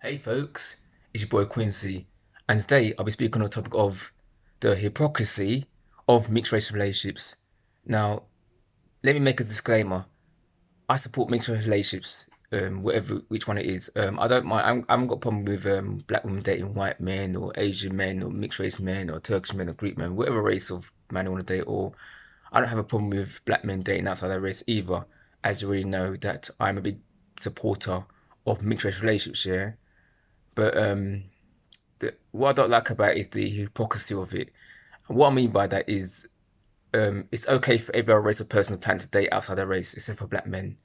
Hey folks, it's your boy Quincy, and today I'll be speaking on the topic of the hypocrisy of mixed race relationships. Now, let me make a disclaimer. I support mixed race relationships, whatever which one it is. I don't mind. I haven't got a problem with black women dating white men or Asian men or mixed race men or Turkish men or Greek men, whatever race of man they want to date. Or I don't have a problem with black men dating outside their race either, as you already know that I'm a big supporter of mixed race relationships. Yeah, but what I don't like about it is the hypocrisy of it. And what I mean by that is it's okay for every other race of person to plan to date outside their race, except for black men.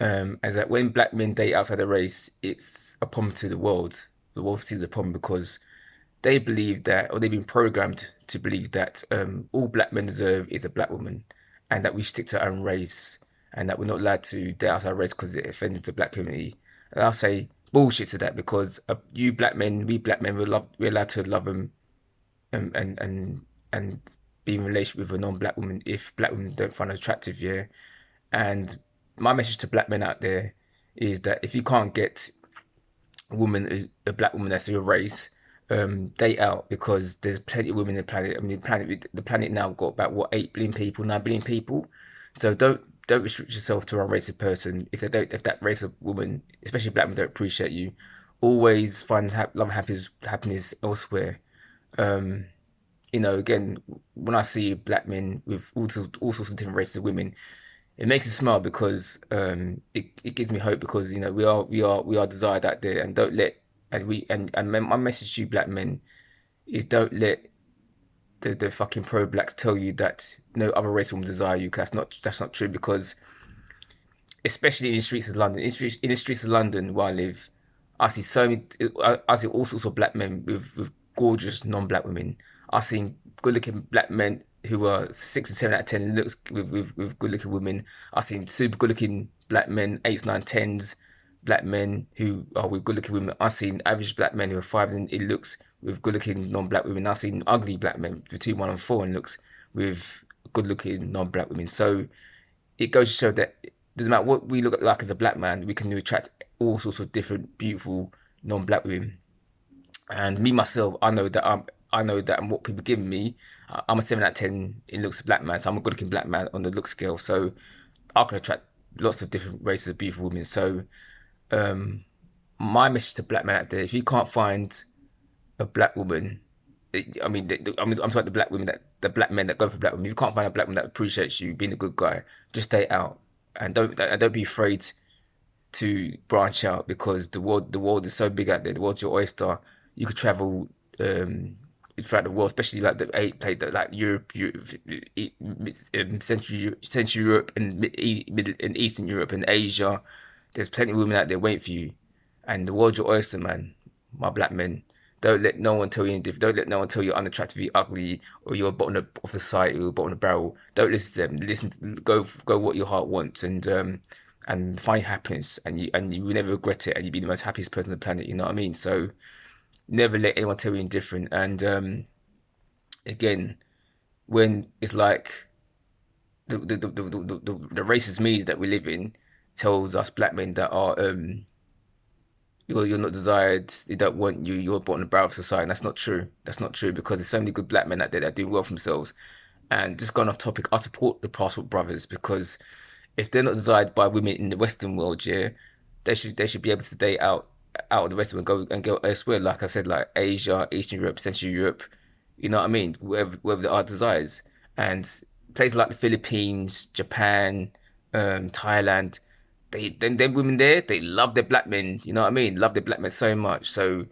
As that when black men date outside their race, it's a problem to the world. The world sees a problem because they believe that, or they've been programmed to believe that all black men deserve is a black woman, and that we stick to our own race, and that we're not allowed to date outside our race because it offends the black community. And I'll say bullshit to that because you black men, we black men, we're allowed to love them and and and and be in a relationship with a non-black woman if black women don't find her attractive, yeah. And my message to black men out there is that if you can't get a black woman that's your race, date out because there's plenty of women in the planet. I mean, the planet now got about what 8 billion people, 9 billion people. So don't restrict yourself to one race of person. If that race of woman, especially black women, don't appreciate you, always find love and happiness elsewhere. Um, again, when I see black men with all sorts of different races of women, it makes me smile because it gives me hope because we are desired out there and don't let and my message to you black men is don't let the fucking pro blacks tell you that no other race will desire you. 'Cause that's not true because especially in the streets of London, in the streets of London where I live, I see so many, I see all sorts of black men with gorgeous non-black women. I've seen good-looking black men who are 6 and 7 out of 10 looks with good-looking women. I've seen super good-looking black men, eights, nine, tens, black men who are with good-looking women. I've seen average black men who are fives in looks with good-looking non-black women. I've seen ugly black men between 1 and 4 in looks with good-looking non-black women. So it goes to show that it doesn't matter what we look like as a black man, we can attract all sorts of different, beautiful non-black women. And me myself, I know that I'm what people give me. I'm a 7 out of 10 in looks of black man, so I'm a good-looking black man on the look scale. So I can attract lots of different races of beautiful women. So um, my message to black men out there: if you can't find a black woman, I'm sorry, the black men that go for black women. If you can't find a black woman that appreciates you being a good guy, just stay out and don't be afraid to branch out because the world is so big out there. The world's your oyster. You could travel throughout the world, especially like the eight plate like Central Europe and Middle and Eastern Europe and Asia. There's plenty of women out there waiting for you, and the world's your oyster, man. My black men. Don't let no one tell you any different. Don't let no one tell you you're unattractive, you're ugly, or you're bottom of the site, or you're bottom of the barrel. Don't listen to them. Go what your heart wants, and find happiness, and you will never regret it, and you'll be the most happiest person on the planet. You know what I mean? So never let anyone tell you anything different. And again, when it's like the racist media that we live in tells us black men that are you're not desired, they don't want you, you're bottom of the barrel of society. And that's not true. That's not true because there's so many good black men out there that do well for themselves. And just going off topic, I support the passport brothers because if they're not desired by women in the Western world, yeah, they should be able to date out of the Western world and go elsewhere. Like I said, like Asia, Eastern Europe, Central Europe, you know what I mean? Wherever there are desires. And places like the Philippines, Japan, Thailand, them women there, they love their black men, you know what I mean? Love their black men so much. So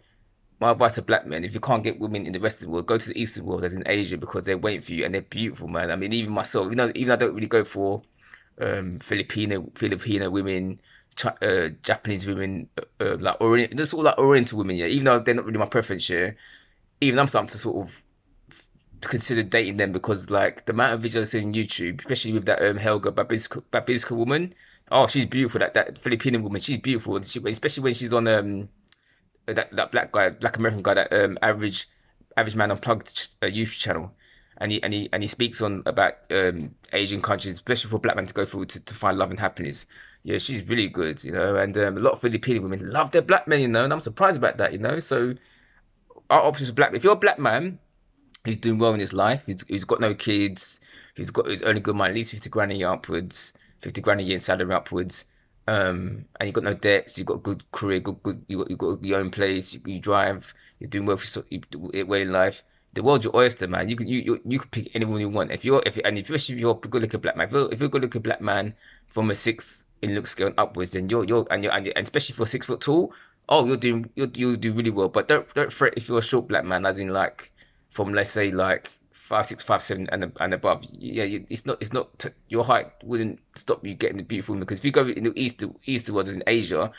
my advice to black men, if you can't get women in the Western world, go to the Eastern world, as in Asia, because they're waiting for you and they're beautiful, man. I mean, even myself, even I don't really go for Filipino women, Japanese women, like Orient, just all like Oriental women, yeah. Even though they're not really my preference, yeah. Even I'm starting to sort of consider dating them because like the amount of videos I see on YouTube, especially with that Helga Babiska woman. Oh, she's beautiful. That Filipino woman, she's beautiful, and especially when she's on that black American guy, that average man unplugged youth channel, and he speaks on about Asian countries, especially for black men to go through to find love and happiness. Yeah, she's really good, you know, and a lot of Filipino women love their black men, you know, and I'm surprised about that, you know. So our options for black, if you're a black man who's doing well in his life, who's got no kids, who's only good money, at least 50 grand a year upwards, 50 grand a year in salary upwards, and you've got no debts, you've got a good career, you got your own place, you drive, you're doing well for you do well in life. The world's your oyster, man. You can pick anyone you want. Especially if you're a good looking black man, if you're a good looking black man from a six in look scale and upwards, then and especially if you're 6 foot tall, oh, you'll do really well. But don't fret if you're a short black man, as in like from, let's say, like 5'6", 5'7", and above. Yeah, it's not your height wouldn't stop you getting the beautiful woman. Because if you go in the east world, in Asia,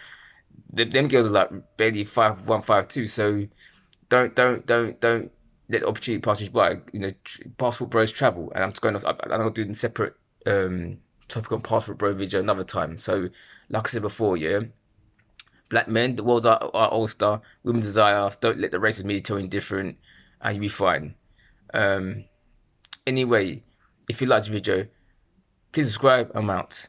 them girls are like barely 5'1", 5'2". So don't let the opportunity pass you by. You know, passport bros travel, and I'm just going off. I'm gonna do a separate topic on passport bro video another time. So, like I said before, yeah, black men, the world's our oyster. Women desire us. Don't let the racist media tell you different, and you'll be fine. Um, anyway, if you liked the video, please subscribe. I'm out.